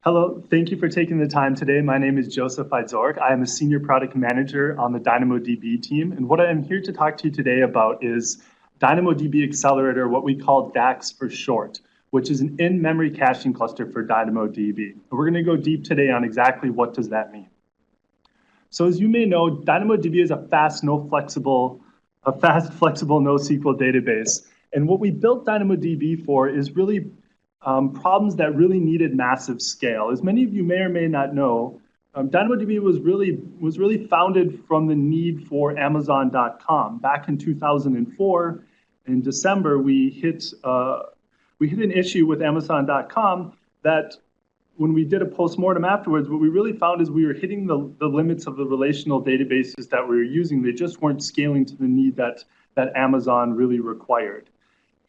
Hello, thank you for taking the time today. My name is Joseph Idzork. I am a senior product manager on the DynamoDB team. And what I am here to talk to you today about is DynamoDB Accelerator, what we call DAX for short, which is an in-memory caching cluster for DynamoDB. And we're going to go deep today on exactly what does that mean. So as you may know, DynamoDB is a fast, flexible NoSQL database. And what we built DynamoDB for is really problems that really needed massive scale. As many of you may or may not know, DynamoDB was really founded from the need for Amazon.com. Back in 2004, in December, we hit an issue with Amazon.com that when we did a postmortem afterwards, what we really found is we were hitting the limits of the relational databases that we were using. They just weren't scaling to the need that Amazon really required.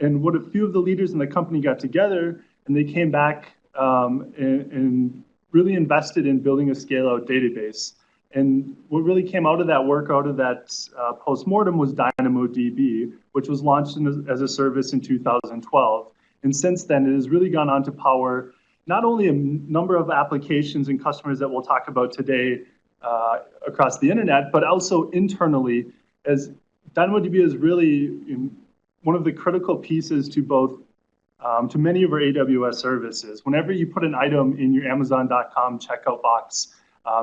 And what a few of the leaders in the company got together, and they came back and really invested in building a scale-out database. And what really came out of that work, out of that postmortem, was DynamoDB, which was launched as a service in 2012. And since then, it has really gone on to power not only a number of applications and customers that we'll talk about today across the internet, but also internally, as DynamoDB is really one of the critical pieces to both to many of our AWS services. Whenever you put an item in your Amazon.com checkout box,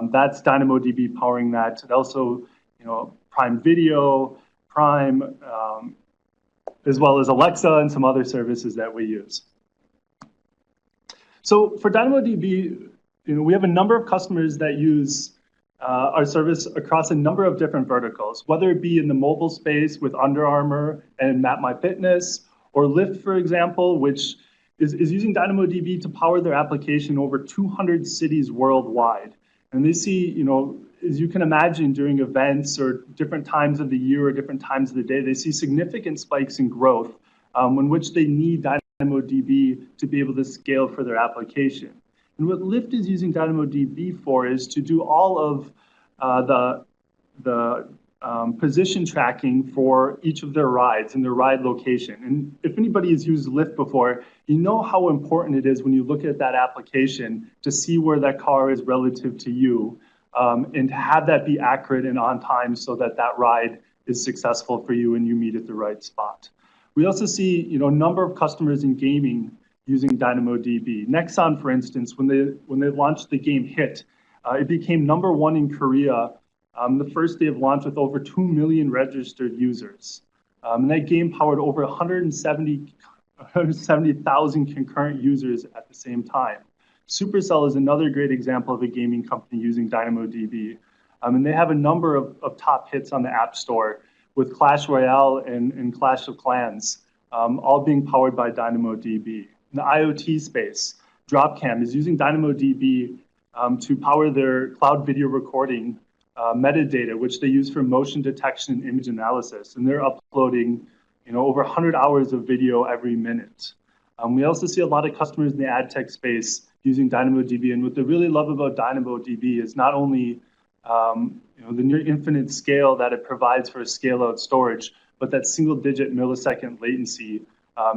that's DynamoDB powering that. And also, Prime Video, Prime, as well as Alexa and some other services that we use. So for DynamoDB, we have a number of customers that use our service across a number of different verticals, whether it be in the mobile space with Under Armour and MapMyFitness, or Lyft, for example, which is using DynamoDB to power their application over 200 cities worldwide. And they see, as you can imagine, during events or different times of the year or different times of the day, they see significant spikes in growth in which they need DynamoDB to be able to scale for their application. And what Lyft is using DynamoDB for is to do all of the position tracking for each of their rides and their ride location. And if anybody has used Lyft before, you know how important it is when you look at that application to see where that car is relative to you, and to have that be accurate and on time so that that ride is successful for you and you meet at the right spot. We also see a number of customers in gaming using DynamoDB. Nexon, for instance, when they launched the game Hit, it became #1 in Korea the first day of launch with over 2 million registered users. And that game powered over 170,000 concurrent users at the same time. Supercell is another great example of a gaming company using DynamoDB. And they have a number of top hits on the App Store with Clash Royale and Clash of Clans, all being powered by DynamoDB. In the IoT space, Dropcam is using DynamoDB to power their cloud video recording metadata, which they use for motion detection and image analysis. And they're uploading over 100 hours of video every minute. We also see a lot of customers in the ad tech space using DynamoDB. And what they really love about DynamoDB is not only the near infinite scale that it provides for scale-out storage, but that single-digit millisecond latency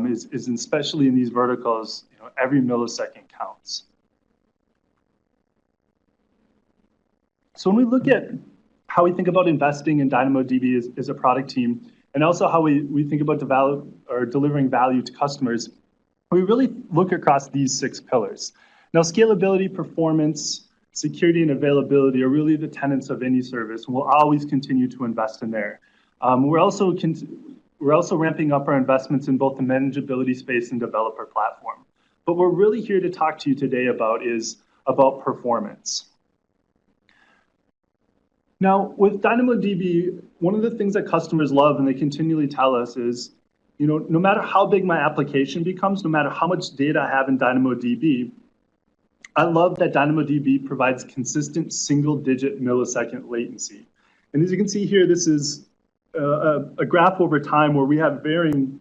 is especially in these verticals, every millisecond counts. So when we look at how we think about investing in DynamoDB as a product team, and also how we think about delivering value to customers, we really look across these 6 pillars. Now, scalability, performance, security, and availability are really the tenets of any service, and we'll always continue to invest in there. We're also ramping up our investments in both the manageability space and developer platform. But what we're really here to talk to you today about is about performance. Now, with DynamoDB, one of the things that customers love and they continually tell us is, no matter how big my application becomes, no matter how much data I have in DynamoDB, I love that DynamoDB provides consistent single-digit millisecond latency. And as you can see here, this is a graph over time where we have varying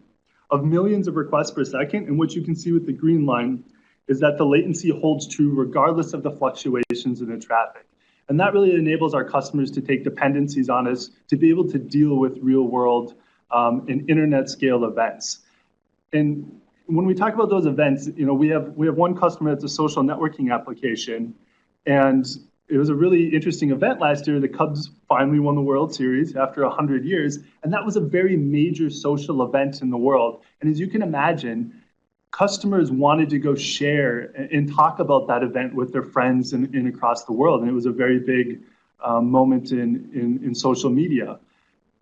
of millions of requests per second, and what you can see with the green line is that the latency holds true regardless of the fluctuations in the traffic. And that really enables our customers to take dependencies on us to be able to deal with real-world and internet-scale events. And when we talk about those events, we have one customer that's a social networking application, and it was a really interesting event last year. The Cubs finally won the World Series after 100 years, and that was a very major social event in the world. And as you can imagine, customers wanted to go share and talk about that event with their friends in across the world, and it was a very big moment in social media.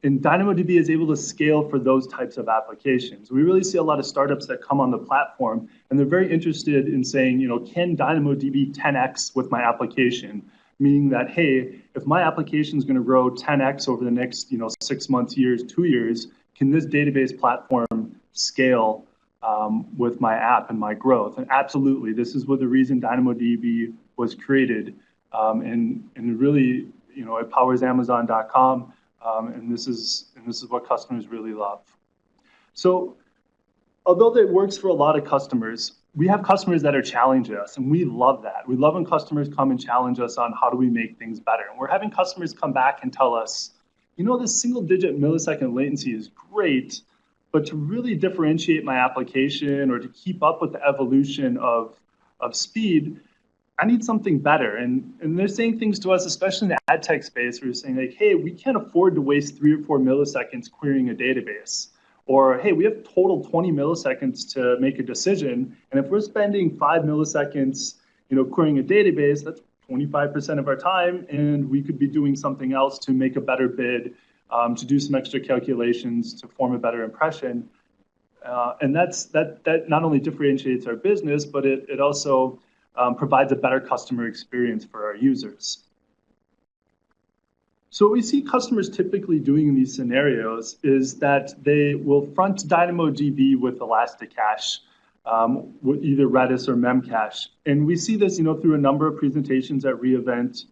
And DynamoDB is able to scale for those types of applications. We really see a lot of startups that come on the platform, and they're very interested in saying, can DynamoDB 10x with my application? Meaning that, hey, if my application is going to grow 10x over the next 6 months, years, 2 years, can this database platform scale with my app and my growth? And absolutely, this is what the reason DynamoDB was created, and really, it powers Amazon.com. And this is what customers really love. So although that works for a lot of customers, we have customers that are challenging us, and we love that. We love when customers come and challenge us on how do we make things better. And we're having customers come back and tell us, this single-digit millisecond latency is great, but to really differentiate my application or to keep up with the evolution of speed, I need something better. And they're saying things to us, especially in the ad tech space, where they're saying like, hey, we can't afford to waste 3 or 4 milliseconds querying a database. Or, hey, we have total 20 milliseconds to make a decision. And if we're spending 5 milliseconds, querying a database, that's 25% of our time. And we could be doing something else to make a better bid, to do some extra calculations, to form a better impression. And that not only differentiates our business, but it also provides a better customer experience for our users. So what we see customers typically doing in these scenarios is that they will front DynamoDB with Elasticache, with either Redis or Memcache. And we see this, through a number of presentations at reInvent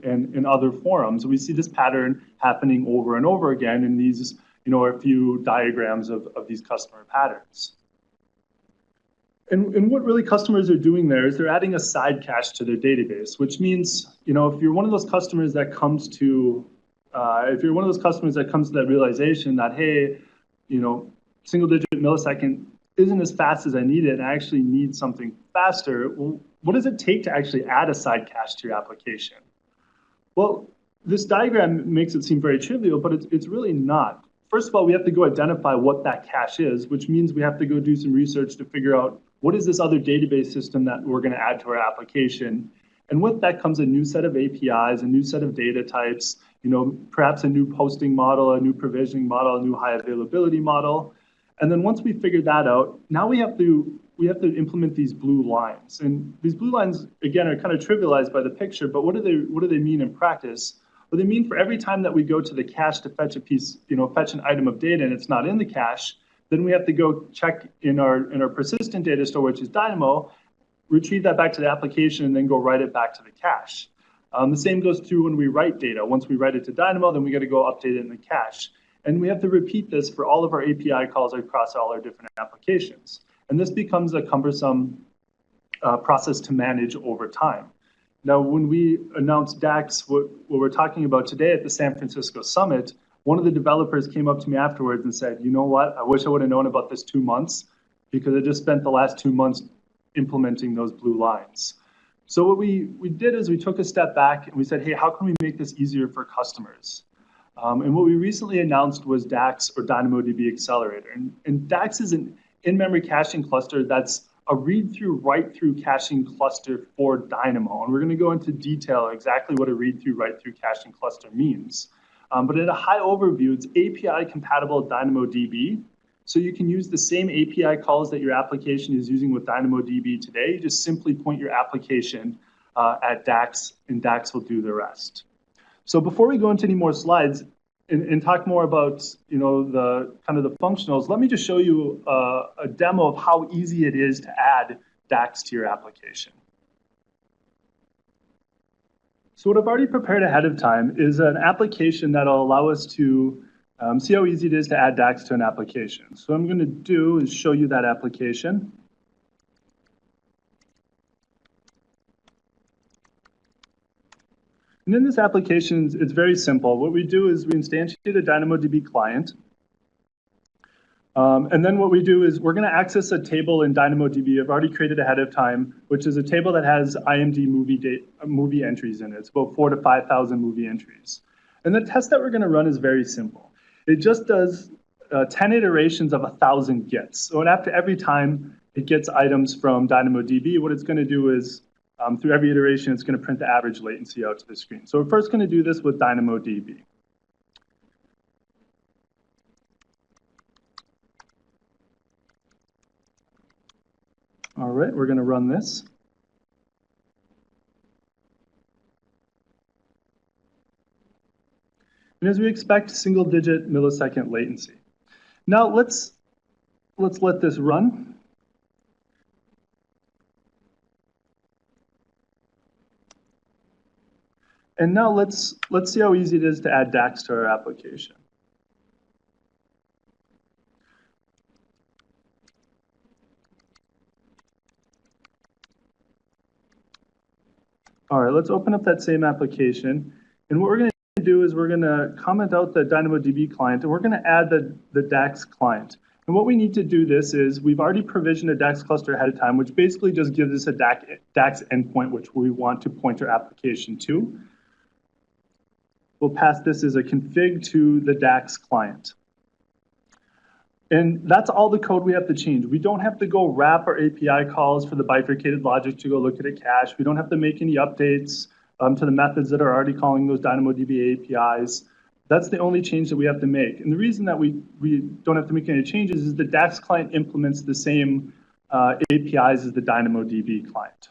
and other forums. We see this pattern happening over and over again in these, are a few diagrams of these customer patterns. And what really customers are doing there is they're adding a side cache to their database, which means, if you're one of those customers that comes to, that realization that, hey, single-digit millisecond isn't as fast as I need it, and I actually need something faster. Well, what does it take to actually add a side cache to your application? Well, this diagram makes it seem very trivial, but it's really not. First of all, we have to go identify what that cache is, which means we have to go do some research to figure out what is this other database system that we're going to add to our application. And with that comes a new set of APIs, a new set of data types, perhaps a new posting model, a new provisioning model, a new high availability model. And then once we figure that out, now we have to implement these blue lines. And these blue lines, again, are kind of trivialized by the picture, but what do they mean in practice? Well, they mean for every time that we go to the cache to fetch a piece, fetch an item of data and it's not in the cache, then we have to go check in our persistent data store, which is Dynamo, retrieve that back to the application, and then go write it back to the cache. The same goes true when we write data. Once we write it to Dynamo, then we got to go update it in the cache. And we have to repeat this for all of our API calls across all our different applications. And this becomes a cumbersome process to manage over time. Now, when we announced DAX, what we're talking about today at the San Francisco Summit, one of the developers came up to me afterwards and said, you know what, I wish I would have known about this 2 months because I just spent the last 2 months implementing those blue lines. So what we did is we took a step back and we said, hey, how can we make this easier for customers? And what we recently announced was DAX, or DynamoDB Accelerator. And DAX is an in-memory caching cluster that's a read-through, write-through caching cluster for Dynamo. And we're going to go into detail exactly what a read-through, write-through caching cluster means. But at a high overview, it's API compatible with DynamoDB. So you can use the same API calls that your application is using with DynamoDB today. You just simply point your application at DAX, and DAX will do the rest. So before we go into any more slides and talk more about the kind of the functionals, let me just show you a demo of how easy it is to add DAX to your application. So what I've already prepared ahead of time is an application that'll allow us to see how easy it is to add DAX to an application. So what I'm going to do is show you that application. And in this application, it's very simple. What we do is we instantiate a DynamoDB client. And then what we do is we're going to access a table in DynamoDB I've already created ahead of time, which is a table that has IMD movie entries in it. It's about 4,000 to 5,000 movie entries. And the test that we're going to run is very simple. It just does 10 iterations of 1,000 gets. So after every time it gets items from DynamoDB, what it's going to do is through every iteration, it's going to print the average latency out to the screen. So we're first going to do this with DynamoDB. All right, we're going to run this. And as we expect, single-digit millisecond latency. Now let's let this run. And now let's see how easy it is to add DAX to our application. All right, let's open up that same application. And what we're going to do is we're going to comment out the DynamoDB client, and we're going to add the DAX client. And what we need to do this is we've already provisioned a DAX cluster ahead of time, which basically just gives us a DAX endpoint, which we want to point our application to. We'll pass this as a config to the DAX client. And that's all the code we have to change. We don't have to go wrap our API calls for the bifurcated logic to go look at a cache. We don't have to make any updates to the methods that are already calling those DynamoDB APIs. That's the only change that we have to make. And the reason that we don't have to make any changes is the DAX client implements the same APIs as the DynamoDB client.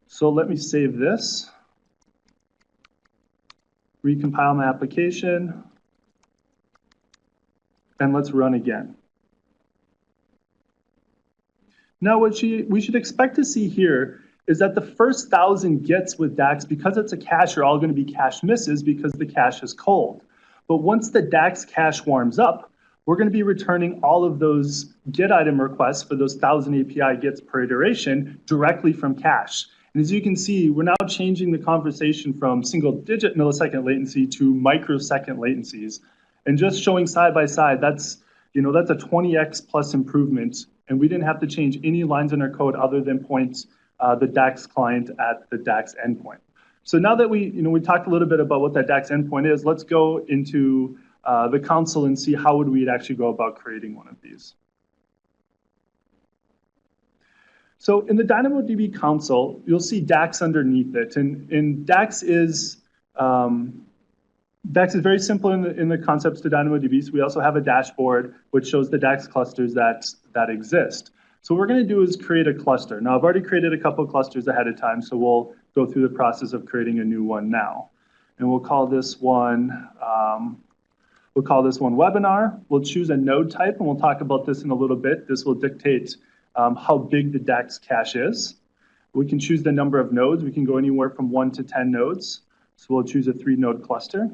So let me save this, recompile my application, and let's run again. Now, what we should expect to see here is that the first 1,000 gets with DAX, because it's a cache, are all going to be cache misses because the cache is cold. But once the DAX cache warms up, we're going to be returning all of those get item requests for those 1,000 API gets per iteration directly from cache. And as you can see, we're now changing the conversation from single-digit millisecond latency to microsecond latencies. And just showing side by side, that's a 20x plus improvement. And we didn't have to change any lines in our code other than point the DAX client at the DAX endpoint. So now that we talked a little bit about what that DAX endpoint is, let's go into the console and see how would we actually go about creating one of these. So in the DynamoDB console, you'll see DAX underneath it, and DAX is very simple in the concepts to DynamoDB. So we also have a dashboard which shows the DAX clusters that exist. So what we're going to do is create a cluster. Now I've already created a couple of clusters ahead of time, so we'll go through the process of creating a new one now. And we'll call this one webinar. We'll choose a node type, and we'll talk about this in a little bit. This will dictate how big the DAX cache is. We can choose the number of nodes. We can go anywhere from 1 to 10 nodes. So we'll choose a 3-node cluster.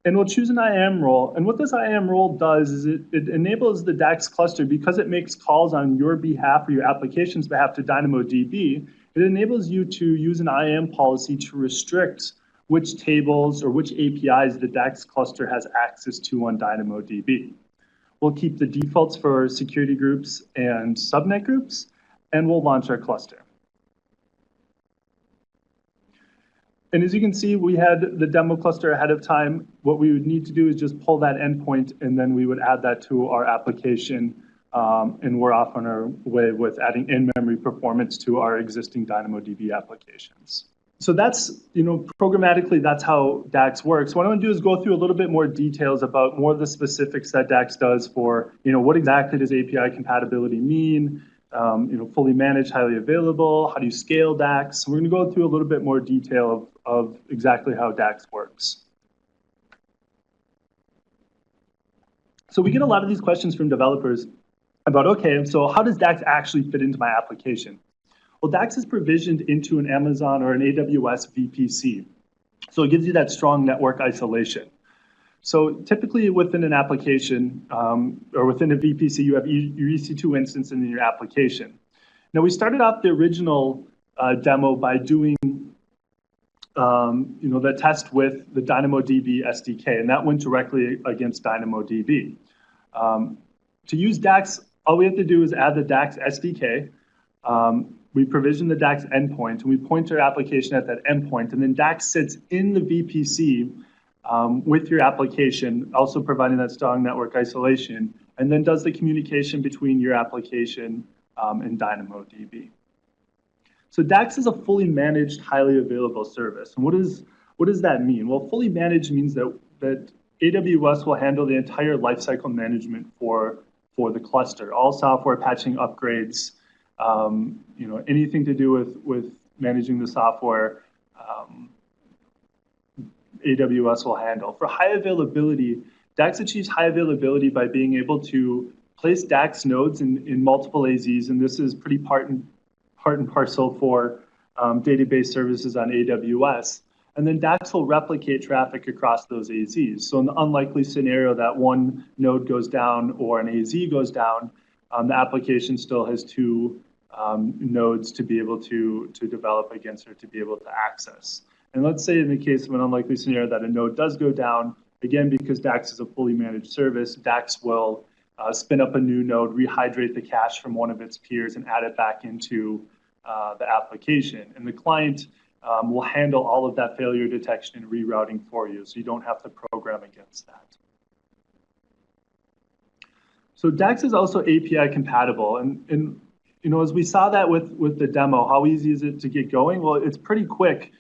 And we'll choose an IAM role. And what this IAM role does is it enables the DAX cluster, because it makes calls on your behalf or your application's behalf to DynamoDB, it enables you to use an IAM policy to restrict which tables or which APIs the DAX cluster has access to on DynamoDB. We'll keep the defaults for security groups and subnet groups, and we'll launch our cluster. And as you can see, we had the demo cluster ahead of time. What we would need to do is just pull that endpoint, and then we would add that to our application, and we're off on our way with adding in-memory performance to our existing DynamoDB applications. So that's, programmatically, that's how DAX works. What I want to do is go through a little bit more details about more of the specifics that DAX does for, what exactly does API compatibility mean? Fully managed, highly available. How do you scale DAX? So we're going to go through a little bit more detail of exactly how DAX works. So we get a lot of these questions from developers about, okay, so how does DAX actually fit into my application? Well, DAX is provisioned into an Amazon or an AWS VPC. So it gives you that strong network isolation. So typically within an application or within a VPC, you have your EC2 instance in your application. Now we started off the original demo by doing the test with the DynamoDB SDK, and that went directly against DynamoDB. To use DAX, all we have to do is add the DAX SDK. We provision the DAX endpoint, and we point our application at that endpoint, and then DAX sits in the VPC with your application, also providing that strong network isolation, and then does the communication between your application and DynamoDB. So DAX is a fully managed, highly available service. And what does that mean? Well, fully managed means that AWS will handle the entire lifecycle management for the cluster, all software patching upgrades, anything to do with managing the software, AWS will handle. For high availability, DAX achieves high availability by being able to place DAX nodes in multiple AZs, and this is pretty part and parcel for database services on AWS. And then DAX will replicate traffic across those AZs. So in the unlikely scenario that one node goes down or an AZ goes down, the application still has two nodes to be able to develop against or to be able to access. And let's say in the case of an unlikely scenario that a node does go down, again, because DAX is a fully managed service, DAX will spin up a new node, rehydrate the cache from one of its peers, and add it back into the application. And the client will handle all of that failure detection and rerouting for you, so you don't have to program against that. So DAX is also API compatible, and as we saw that with the demo, how easy is it to get going? Well, it's pretty quick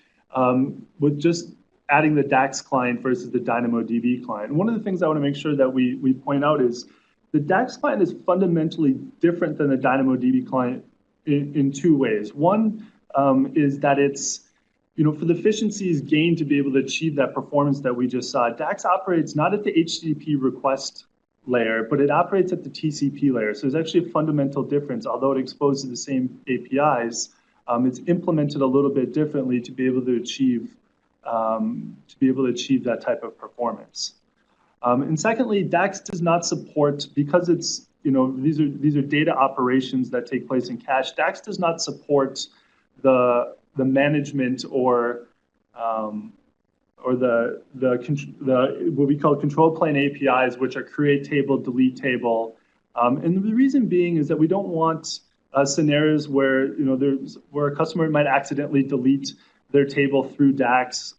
with just adding the DAX client versus the DynamoDB client. And one of the things I want to make sure that we point out is the DAX client is fundamentally different than the DynamoDB client in two ways. One is that it's, for the efficiencies gained to be able to achieve that performance that we just saw, DAX operates not at the HTTP request layer, but it operates at the TCP layer. So there's actually a fundamental difference. Although it exposes the same APIs, it's implemented a little bit differently to be able to achieve that type of performance. And secondly, DAX does not support, because it's these are data operations that take place in cache. DAX does not support the management or the what we call control plane APIs, which are create table, delete table. And the reason being is that we don't want scenarios where where a customer might accidentally delete their table through DAX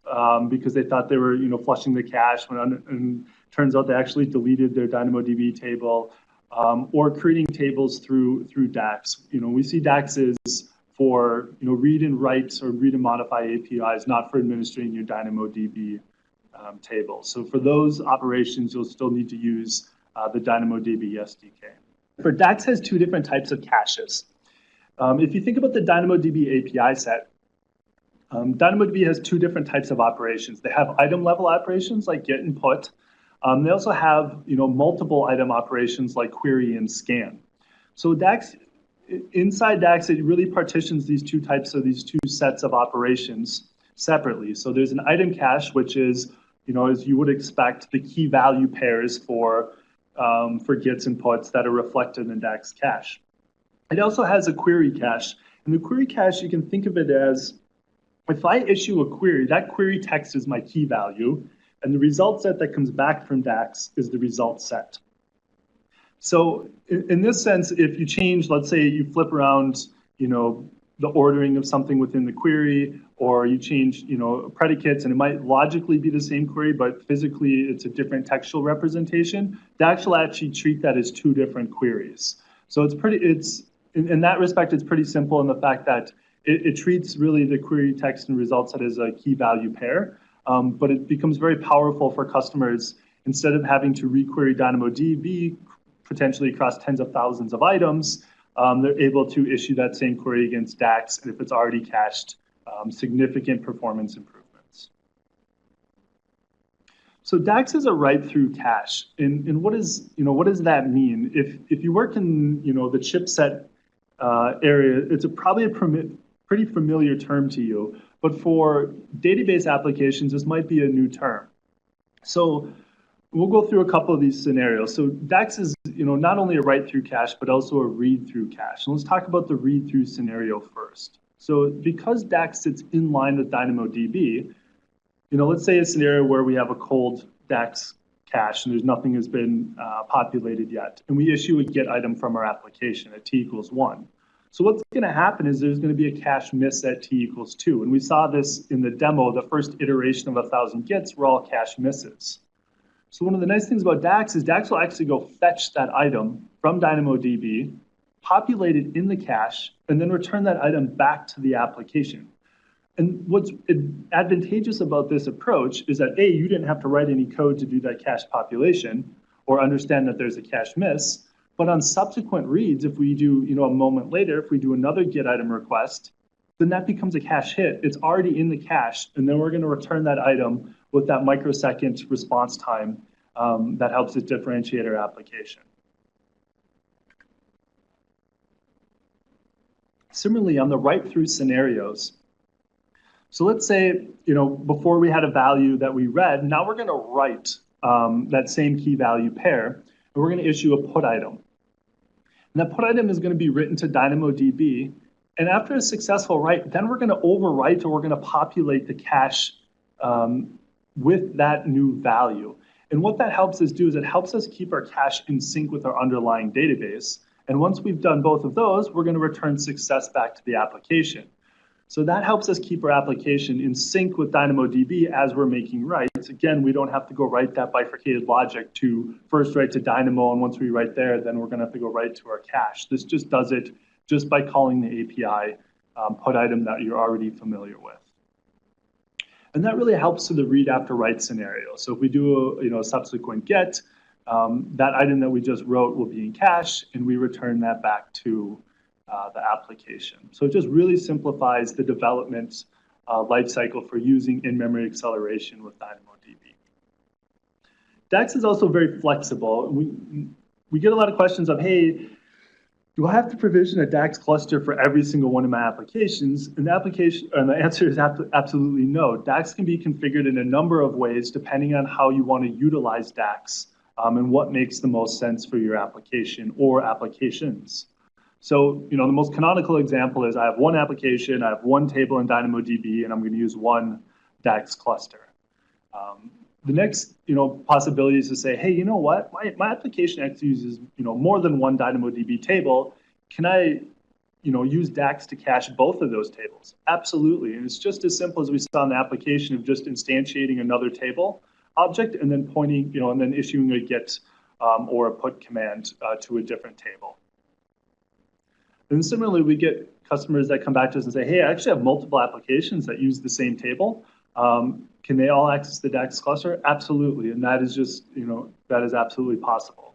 because they thought they were flushing the cache, and turns out they actually deleted their DynamoDB table, or creating tables through DAX. We see DAX is for read and write or read and modify APIs, not for administering your DynamoDB table. So for those operations, you'll still need to use the DynamoDB SDK. For DAX has two different types of caches. If you think about the DynamoDB API set, DynamoDB has two different types of operations. They have item level operations like get and put. They also have multiple item operations like query and scan. So DAX, inside DAX, it really partitions these two sets of operations separately. So there's an item cache, which is, as you would expect, the key value pairs for gets and puts that are reflected in DAX cache. It also has a query cache. And the query cache, you can think of it as, if I issue a query, that query text is my key value, and the result set that comes back from DAX is the result set. So in this sense, if you change, let's say you flip around, the ordering of something within the query, or you change, predicates, and it might logically be the same query, but physically it's a different textual representation, DAX will actually treat that as two different queries. So in that respect, it's pretty simple in the fact that it treats really the query text and result set as a key value pair, but it becomes very powerful for customers. Instead of having to requery DynamoDB potentially across tens of thousands of items, they're able to issue that same query against DAX, and if it's already cached, significant performance improvements. So DAX is a write-through cache, and what does that mean? If you work in the chipset area, it's probably a pretty familiar term to you, but for database applications, this might be a new term. So we'll go through a couple of these scenarios. So DAX is not only a write-through cache, but also a read-through cache. And let's talk about the read-through scenario first. So because DAX sits in line with DynamoDB, let's say a scenario where we have a cold DAX cache, and there's nothing has been populated yet. And we issue a get item from our application at t equals 1. So what's going to happen is there's going to be a cache miss at t equals 2. And we saw this in the demo. The first iteration of 1,000 gets were all cache misses. So one of the nice things about DAX is DAX will actually go fetch that item from DynamoDB, populate it in the cache, and then return that item back to the application. And what's advantageous about this approach is that, A, you didn't have to write any code to do that cache population or understand that there's a cache miss. But on subsequent reads, if we do, a moment later, if we do another get item request, then that becomes a cache hit. It's already in the cache, and then we're going to return that item with that microsecond response time that helps us differentiate our application. Similarly, on the write-through scenarios, so let's say, before we had a value that we read, now we're going to write that same key value pair, and we're going to issue a put item. And that put item is going to be written to DynamoDB. And after a successful write, then we're going to overwrite, or we're going to populate the cache with that new value. And what that helps us do is it helps us keep our cache in sync with our underlying database. And once we've done both of those, we're going to return success back to the application. So that helps us keep our application in sync with DynamoDB as we're making writes. Again, we don't have to go write that bifurcated logic to first write to Dynamo, and once we write there, then we're going to have to go write to our cache. This just does it just by calling the API put item that you're already familiar with. And that really helps to the read after write scenario. So if we do a subsequent get, that item that we just wrote will be in cache, and we return that back to the application. So it just really simplifies the development lifecycle for using in-memory acceleration with DynamoDB. DAX is also very flexible. We get a lot of questions of, hey, do I have to provision a DAX cluster for every single one of my applications? And the answer is absolutely no. DAX can be configured in a number of ways depending on how you want to utilize DAX and what makes the most sense for your application or applications. So, the most canonical example is I have one application, I have one table in DynamoDB, and I'm going to use one DAX cluster. The next, possibility is to say, hey, you know what? My application actually uses, more than one DynamoDB table. Can I, use DAX to cache both of those tables? Absolutely. And it's just as simple as we saw in the application of just instantiating another table object and then pointing, and then issuing a get or a put command to a different table. And similarly, we get customers that come back to us and say, hey, I actually have multiple applications that use the same table. Can they all access the DAX cluster? Absolutely. And that is just, that is absolutely possible.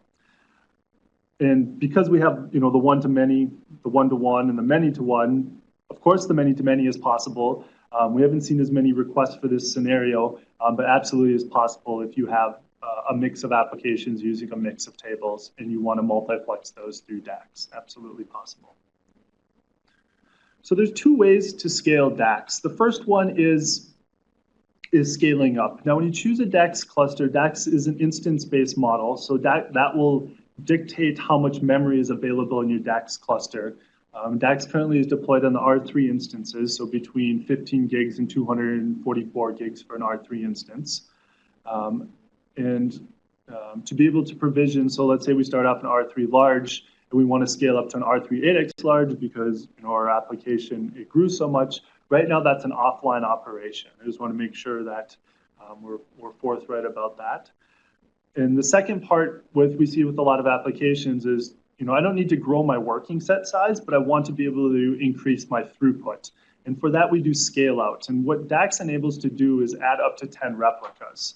And because we have, the one-to-many, the one-to-one, and the many-to-one, of course, the many-to-many is possible. We haven't seen as many requests for this scenario, but absolutely is possible if you have a mix of applications using a mix of tables and you want to multiplex those through DAX. Absolutely possible. So there's two ways to scale DAX. The first one is scaling up. Now, when you choose a DAX cluster, DAX is an instance-based model, so that will dictate how much memory is available in your DAX cluster. DAX currently is deployed on the R3 instances, so between 15 gigs and 244 gigs for an R3 instance. To be able to provision, so let's say we start off an R3 large, and we want to scale up to an R3 8X large because our application, it grew so much. Right now, that's an offline operation. I just want to make sure that we're forthright about that. And the second part we see with a lot of applications is, I don't need to grow my working set size, but I want to be able to increase my throughput. And for that, we do scale out. And what DAX enables to do is add up to 10 replicas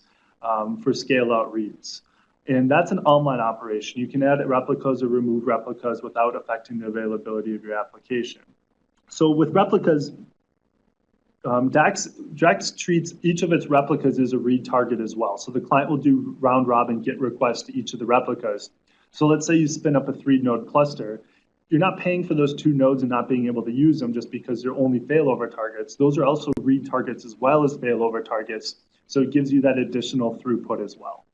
for scale out reads. And that's an online operation. You can add replicas or remove replicas without affecting the availability of your application. So with replicas, DAX treats each of its replicas as a read target as well. So the client will do round robin get requests to each of the replicas. So let's say you spin up a 3-node cluster. You're not paying for those 2 nodes and not being able to use them just because they're only failover targets. Those are also read targets as well as failover targets. So it gives you that additional throughput as well.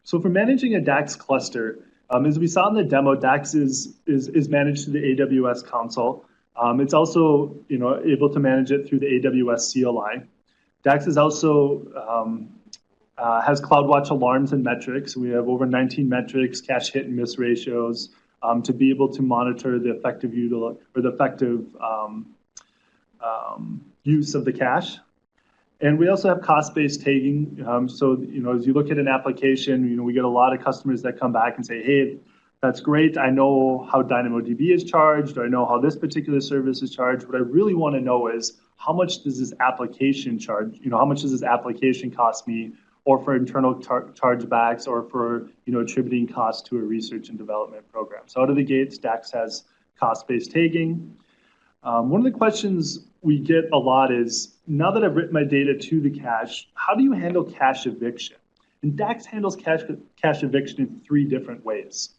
So for managing a DAX cluster, as we saw in the demo, DAX is managed through the AWS console. It's also able to manage it through the AWS CLI. DAX is also has CloudWatch alarms and metrics. We have over 19 metrics, cache hit and miss ratios, to be able to monitor the effective use of the cache. And we also have cost-based tagging. So, as you look at an application, we get a lot of customers that come back and say, hey, that's great. I know how DynamoDB is charged, or I know how this particular service is charged. What I really want to know is, how much does this application charge? How much does this application cost me, or for internal chargebacks, or for attributing costs to a research and development program? So out of the gates, DAX has cost-based tagging. One of the questions we get a lot is, now that I've written my data to the cache, how do you handle cache eviction? And DAX handles cache eviction in 3 different ways.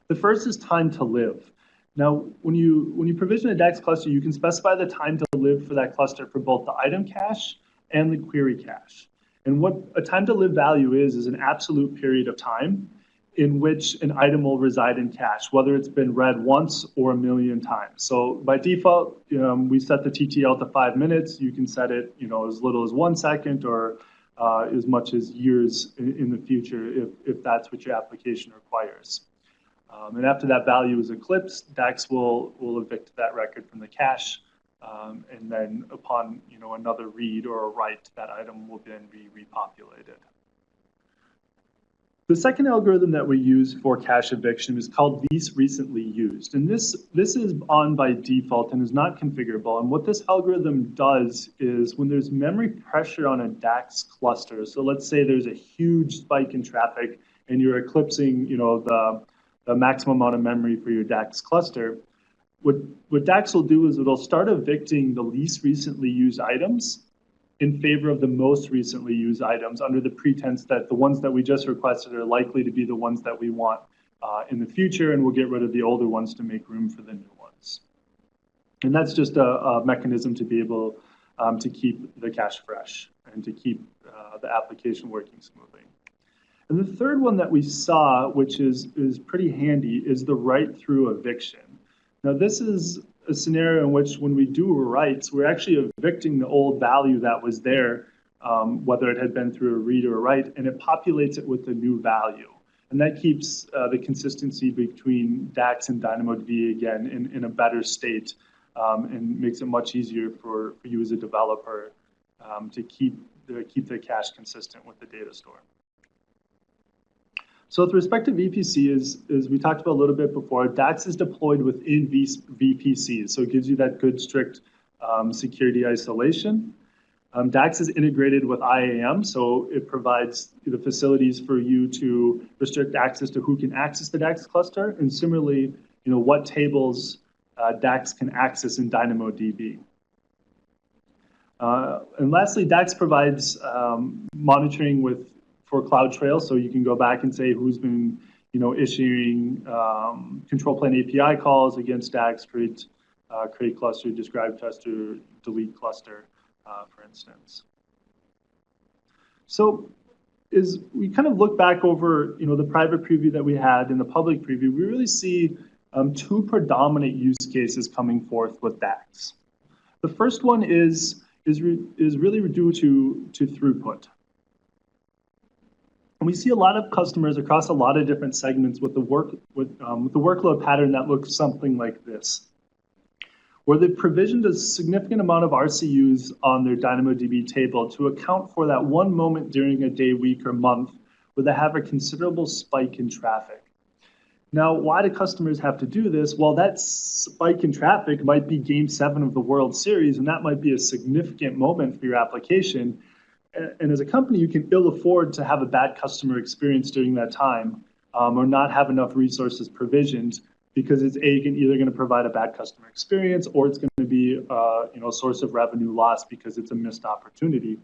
The first is time to live. Now, when you provision a DAX cluster, you can specify the time to live for that cluster for both the item cache and the query cache. And what a time to live value is an absolute period of time in which an item will reside in cache, whether it's been read once or a million times. So by default, we set the TTL to 5 minutes. You can set it, as little as 1 second, or as much as years in the future, if that's what your application requires. And after that value is eclipsed, DAX will evict that record from the cache. And then upon another read or a write, that item will then be repopulated. The second algorithm that we use for cache eviction is called least recently used. And this is on by default and is not configurable. And what this algorithm does is, when there's memory pressure on a DAX cluster, so let's say there's a huge spike in traffic and you're eclipsing the maximum amount of memory for your DAX cluster, what DAX will do is it'll start evicting the least recently used items in favor of the most recently used items, under the pretense that the ones that we just requested are likely to be the ones that we want in the future, and we'll get rid of the older ones to make room for the new ones. And that's just a mechanism to be able to keep the cache fresh and to keep the application working smoothly. And the third one that we saw, which is pretty handy, is the write-through eviction. Now, this is a scenario in which, when we do writes, we're actually evicting the old value that was there, whether it had been through a read or a write, and it populates it with the new value. And that keeps the consistency between DAX and DynamoDB, again, in a better state, and makes it much easier for you as a developer to keep the cache consistent with the data store. So with respect to VPC, as we talked about a little bit before, DAX is deployed within VPCs, so it gives you that good, strict security isolation. DAX is integrated with IAM, so it provides the facilities for you to restrict access to who can access the DAX cluster, and similarly, what tables DAX can access in DynamoDB. And lastly, DAX provides monitoring for CloudTrail, so you can go back and say who's been, issuing control plane API calls against DAX, create cluster, describe cluster, delete cluster, for instance. So as we kind of look back over, the private preview that we had and the public preview, we really see 2 predominant use cases coming forth with DAX. The first one is really due to throughput. And we see a lot of customers across a lot of different segments with the workload pattern that looks something like this, where they've provisioned a significant amount of RCUs on their DynamoDB table to account for that one moment during a day, week, or month where they have a considerable spike in traffic. Now, why do customers have to do this? Well, that spike in traffic might be Game 7 of the World Series, and that might be a significant moment for your application. And as a company, you can ill afford to have a bad customer experience during that time, or not have enough resources provisioned, because it's either going to provide a bad customer experience, or it's going to be a source of revenue loss because it's a missed opportunity.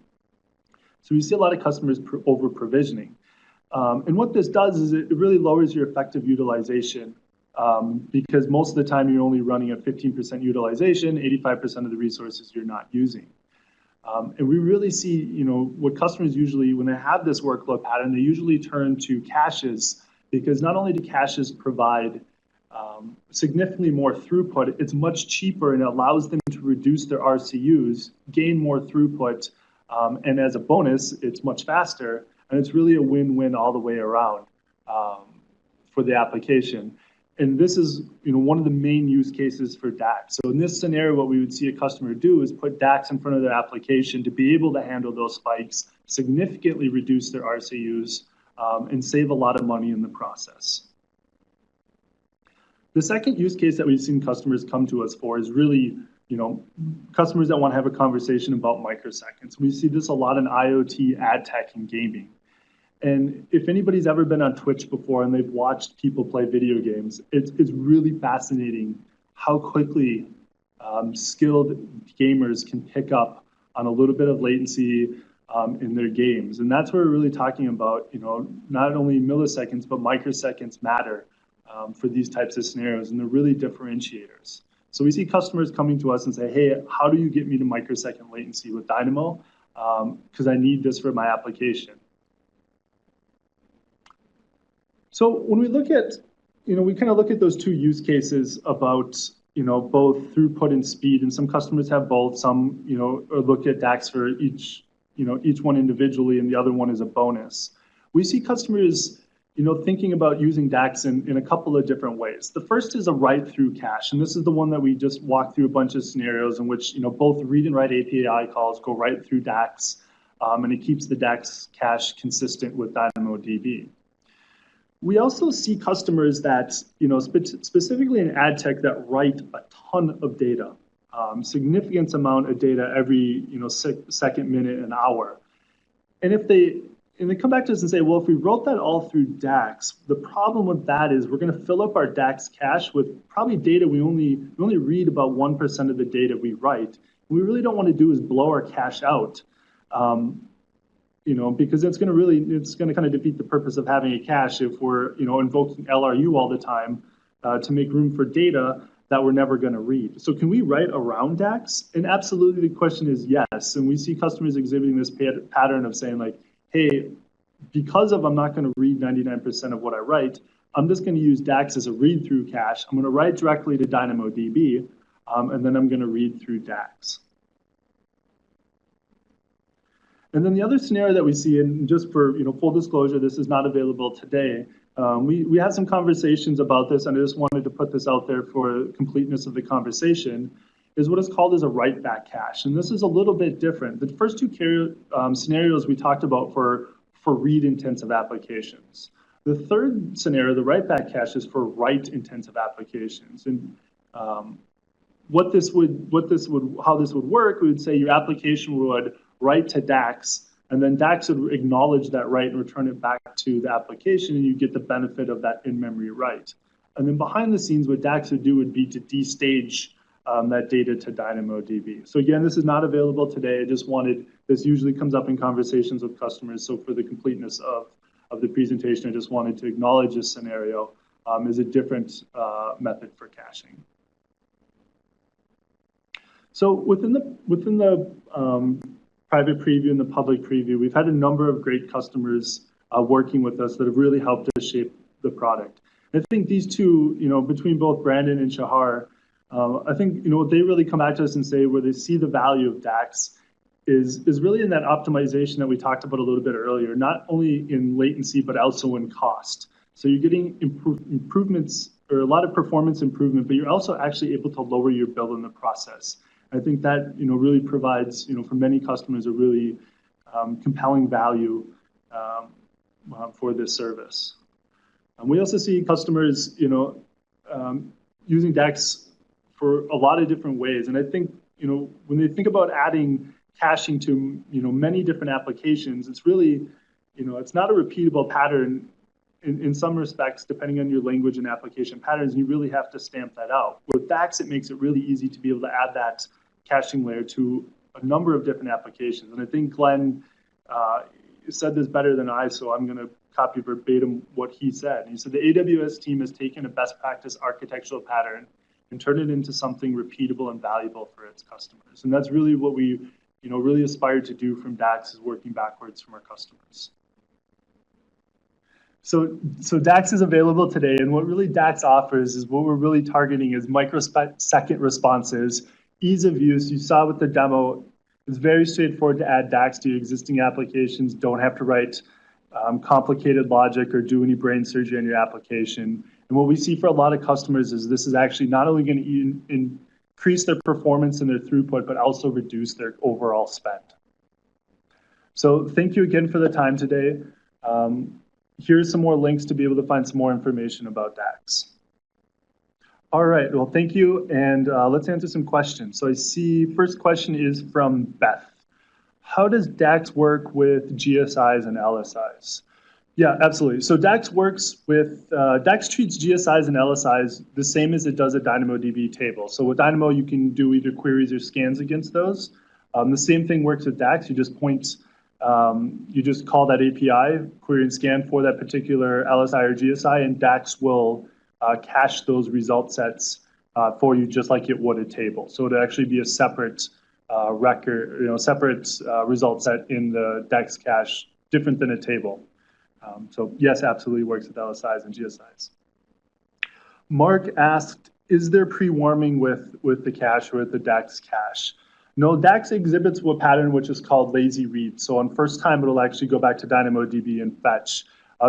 So we see a lot of customers over provisioning. And what this does is it really lowers your effective utilization, because most of the time you're only running at 15% utilization, 85% of the resources you're not using. And we really see, what customers usually, when they have this workload pattern, they usually turn to caches, because not only do caches provide significantly more throughput, it's much cheaper, and it allows them to reduce their RCUs, gain more throughput, And as a bonus, it's much faster, and it's really a win-win all the way around for the application. And this is one of the main use cases for DAX. So in this scenario, what we would see a customer do is put DAX in front of their application to be able to handle those spikes, significantly reduce their RCUs, and save a lot of money in the process. The second use case that we've seen customers come to us for is really customers that want to have a conversation about microseconds. We see this a lot in IoT, ad tech, and gaming. And if anybody's ever been on Twitch before and they've watched people play video games, it's really fascinating how quickly skilled gamers can pick up on a little bit of latency in their games. And that's what we're really talking about, not only milliseconds, but microseconds matter for these types of scenarios, and they're really differentiators. So we see customers coming to us and say, hey, how do you get me to microsecond latency with Dynamo? Because I need this for my application. So when we look at, we kind of look at those two use cases about, both throughput and speed, and some customers have both. Some, look at DAX for each one individually, and the other one is a bonus. We see customers, thinking about using DAX in a couple of different ways. The first is a write-through cache, and this is the one that we just walked through a bunch of scenarios in which, both read and write API calls go right through DAX, and it keeps the DAX cache consistent with DynamoDB. We also see customers that, specifically in ad tech, that write a ton of data, significant amount of data every, second, minute, and hour. And they come back to us and say, well, if we wrote that all through DAX, the problem with that is we're going to fill up our DAX cache with probably data we only read about 1% of the data we write. What we really don't want to do is blow our cache out. Because it's going to kind of defeat the purpose of having a cache if we're, invoking LRU all the time to make room for data that we're never going to read. So can we write around DAX? And absolutely, the question is yes. And we see customers exhibiting this pattern of saying like, hey, because I'm not going to read 99% of what I write, I'm just going to use DAX as a read-through cache. I'm going to write directly to DynamoDB, and then I'm going to read through DAX. And then the other scenario that we see, and just for full disclosure, this is not available today. We had some conversations about this, and I just wanted to put this out there for completeness of the conversation, is what is called as a write-back cache. And this is a little bit different. The first two scenarios we talked about for read-intensive applications. The third scenario, the write-back cache, is for write-intensive applications. And how this would work, we would say your application would write to DAX, and then DAX would acknowledge that write and return it back to the application, and you get the benefit of that in-memory write. And then behind the scenes, what DAX would do would be to destage that data to DynamoDB. So again, this is not available today. This usually comes up in conversations with customers, so for the completeness of the presentation, I just wanted to acknowledge this scenario as a different method for caching. So within the private preview and the public preview, we've had a number of great customers working with us that have really helped us shape the product. And I think these two, between both Brandon and Shahar, I think what they really come back to us and say where they see the value of DAX is really in that optimization that we talked about a little bit earlier, not only in latency, but also in cost. So you're getting improvements or a lot of performance improvement, but you're also actually able to lower your bill in the process. I think that really provides for many customers a really compelling value for this service. And we also see customers using DAX for a lot of different ways. And I think when they think about adding caching to many different applications, it's really it's not a repeatable pattern in some respects, depending on your language and application patterns. You really have to stamp that out. With DAX, it makes it really easy to be able to add that caching layer to a number of different applications. And I think Glenn said this better than I, so I'm going to copy verbatim what he said. He said the AWS team has taken a best practice architectural pattern and turned it into something repeatable and valuable for its customers. And that's really what we really aspire to do from DAX, is working backwards from our customers. So DAX is available today, and what really DAX offers is what we're really targeting is microsecond responses, ease of use. You saw with the demo, It's very straightforward to add DAX to your existing applications. Don't have to write complicated logic or do any brain surgery on your application. And what we see for a lot of customers is this is actually not only going to increase their performance and their throughput, but also reduce their overall spend. So thank you again for the time today. Here's some more links to be able to find some more information about DAX. All right, well, thank you, and let's answer some questions. So I see first question is from Beth. How does DAX work with GSIs and LSIs? Yeah, absolutely. So DAX works with, DAX treats GSIs and LSIs the same as it does a DynamoDB table. So with Dynamo, you can do either queries or scans against those. The same thing works with DAX. You just you just call that API, query and scan for that particular LSI or GSI, and DAX will cache those result sets for you just like it would a table. So it'll actually be a separate record, separate result set in the DAX cache, different than a table. So yes, absolutely works with LSIs and GSIs. Mark asked, is there pre-warming with the cache or with the DAX cache? No, DAX exhibits a pattern which is called lazy read. So on first time, it'll actually go back to DynamoDB and fetch.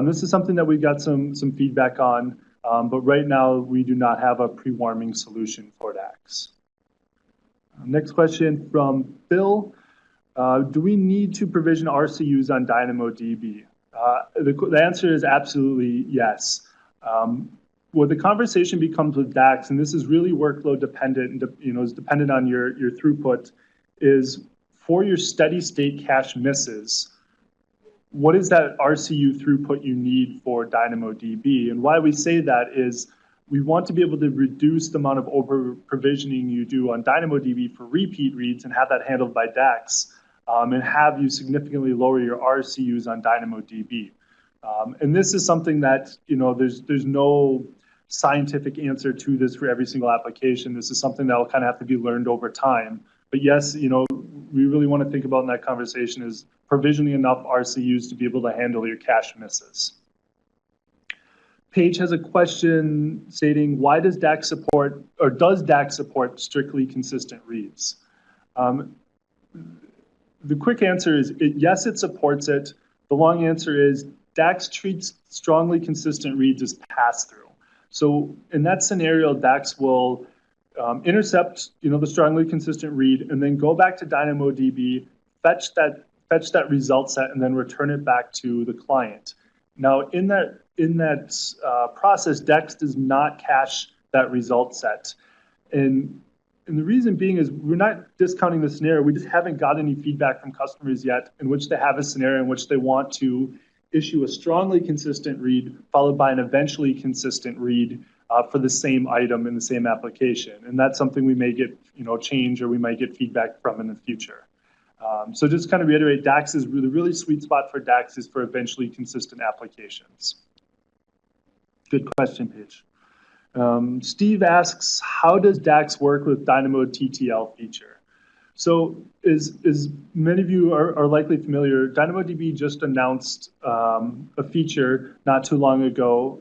This is something that we've got some feedback on, but right now we do not have a pre-warming solution for DAX. Next question from Phil. Do we need to provision RCUs on DynamoDB? The answer is absolutely yes. What the conversation becomes with DAX, and this is really workload dependent, is dependent on your throughput, is for your steady state cache misses, what is that RCU throughput you need for DynamoDB? And why we say that is we want to be able to reduce the amount of over provisioning you do on DynamoDB for repeat reads and have that handled by DAX, and have you significantly lower your RCUs on DynamoDB. And this is something that, there's no scientific answer to this for every single application. This is something that will kind of have to be learned over time. But yes, we really want to think about in that conversation is provisioning enough RCUs to be able to handle your cache misses. Paige has a question stating, why does DAX support, or does DAX support strictly consistent reads? The quick answer is, yes, it supports it. The long answer is DAX treats strongly consistent reads as pass-through. So in that scenario, DAX will intercept, the strongly consistent read, and then go back to DynamoDB, fetch that result set, and then return it back to the client. Now, in that process, DAX does not cache that result set, and the reason being is we're not discounting the scenario. We just haven't got any feedback from customers yet in which they have a scenario in which they want to issue a strongly consistent read followed by an eventually consistent read for the same item in the same application. And that's something we may get, change or we might get feedback from in the future. So just kind of reiterate, DAX is the really sweet spot for DAX is for eventually consistent applications. Good question, Paige. Steve asks, how does DAX work with Dynamo TTL feature? So as many of you are likely familiar, DynamoDB just announced a feature not too long ago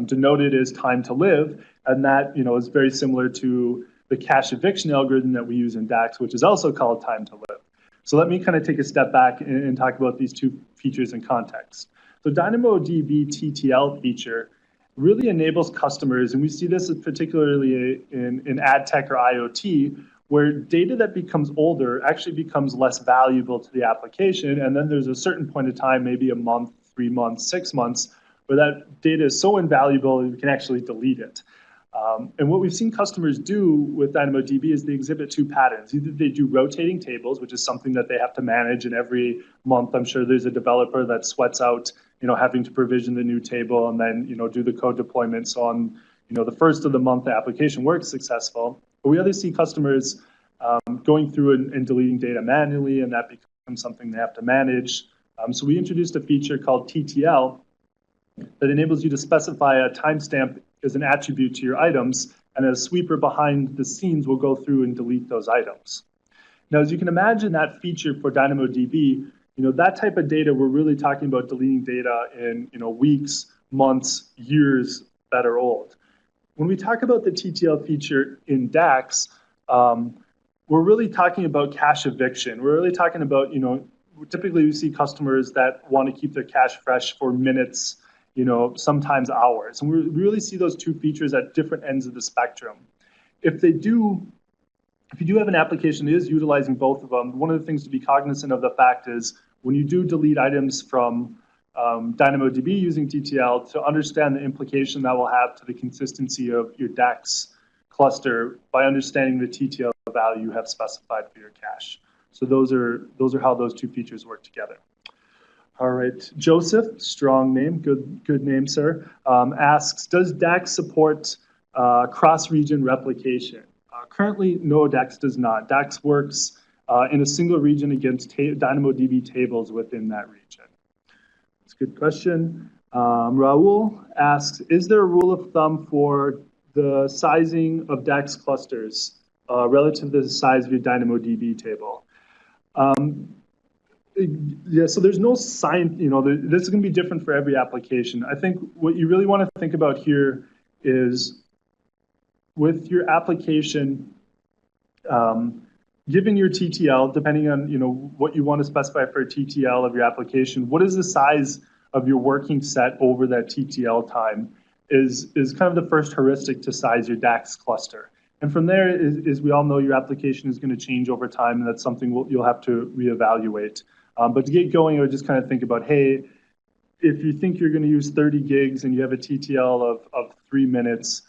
denoted as time to live, and that is very similar to the cache eviction algorithm that we use in DAX, which is also called time to live. So let me kind of take a step back and talk about these two features in context. So DynamoDB TTL feature really enables customers, and we see this particularly in ad tech or IoT, where data that becomes older actually becomes less valuable to the application. And then there's a certain point of time, maybe a month, 3 months, 6 months, where that data is so invaluable that we can actually delete it. And what we've seen customers do with DynamoDB is they exhibit two patterns. Either they do rotating tables, which is something that they have to manage, and every month I'm sure there's a developer that sweats out, having to provision the new table and then, do the code deployment. So on, the first of the month, the application works successful. But we other see customers going through and deleting data manually, and that becomes something they have to manage. So we introduced a feature called TTL that enables you to specify a timestamp as an attribute to your items, and a sweeper behind the scenes will go through and delete those items. Now, as you can imagine, that feature for DynamoDB, that type of data, we're really talking about deleting data in weeks, months, years that are old. When we talk about the TTL feature in DAX, we're really talking about cache eviction. We're really talking about, typically we see customers that want to keep their cache fresh for minutes, sometimes hours. And we really see those two features at different ends of the spectrum. If you do have an application that is utilizing both of them, one of the things to be cognizant of the fact is when you do delete items from DynamoDB using TTL, to understand the implication that will have to the consistency of your DAX cluster by understanding the TTL value you have specified for your cache. So those are how those two features work together. All right, Joseph, strong name, good name, sir, asks, does DAX support cross-region replication? Currently, no, DAX does not. DAX works in a single region against DynamoDB tables within that region. That's a good question. Raul asks, is there a rule of thumb for the sizing of DAX clusters relative to the size of your DynamoDB table? Yeah, so there's no sign, this is going to be different for every application. I think what you really want to think about here is with your application, given your TTL, depending on what you want to specify for a TTL of your application, what is the size of your working set over that TTL time is kind of the first heuristic to size your DAX cluster. And from there, is we all know your application is going to change over time, and that's something you'll have to reevaluate. But to get going, I would just kind of think about, hey, if you think you're going to use 30 gigs and you have a TTL of 3 minutes,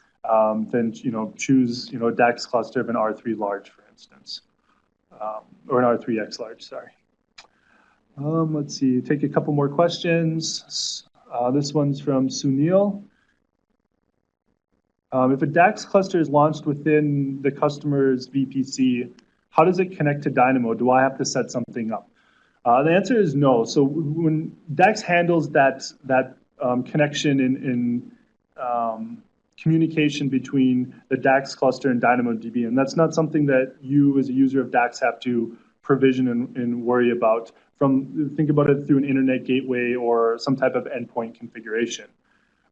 then choose a DAX cluster of an R3 large, for instance, or an R3X large. Sorry. Let's see. Take a couple more questions. This one's from Sunil. If a DAX cluster is launched within the customer's VPC, how does it connect to Dynamo? Do I have to set something up? The answer is no. So when DAX handles that connection in communication between the DAX cluster and DynamoDB, and that's not something that you as a user of DAX have to provision and worry about. Think about it through an internet gateway or some type of endpoint configuration.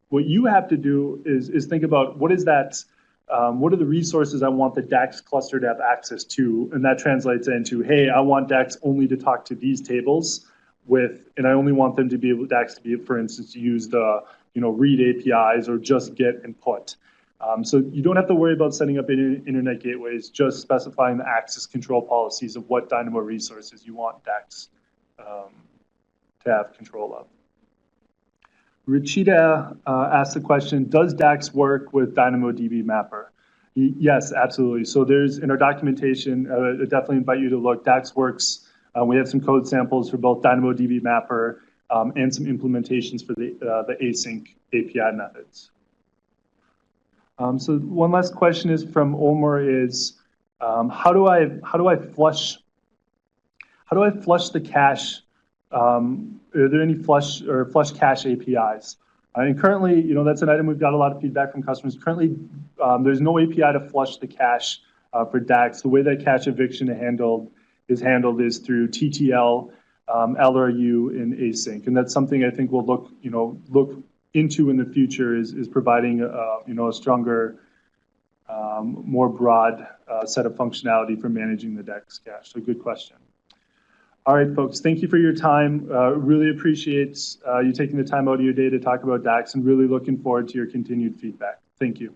What you have to do is think about what is that. What are the resources I want the DAX cluster to have access to? And that translates into, hey, I want DAX only to talk to these tables and I only want them to be able, DAX to be, for instance, to use the, read APIs or just get and put. So you don't have to worry about setting up internet gateways, just specifying the access control policies of what Dynamo resources you want DAX to have control of. Richita asked the question, does DAX work with DynamoDB Mapper? Yes, absolutely. So there's, in our documentation, I definitely invite you to look, DAX works. We have some code samples for both DynamoDB Mapper and some implementations for the async API methods. So one last question is from Omar is, how do I flush the cache? Are there any flush cache APIs? And currently, that's an item we've got a lot of feedback from customers. Currently, there's no API to flush the cache for DAX. The way that cache eviction is handled is through TTL, LRU, and async, and that's something I think we'll look into in the future is providing a stronger, more broad set of functionality for managing the DAX cache. So good question. All right, folks, thank you for your time. Really appreciate you taking the time out of your day to talk about DAX and really looking forward to your continued feedback. Thank you.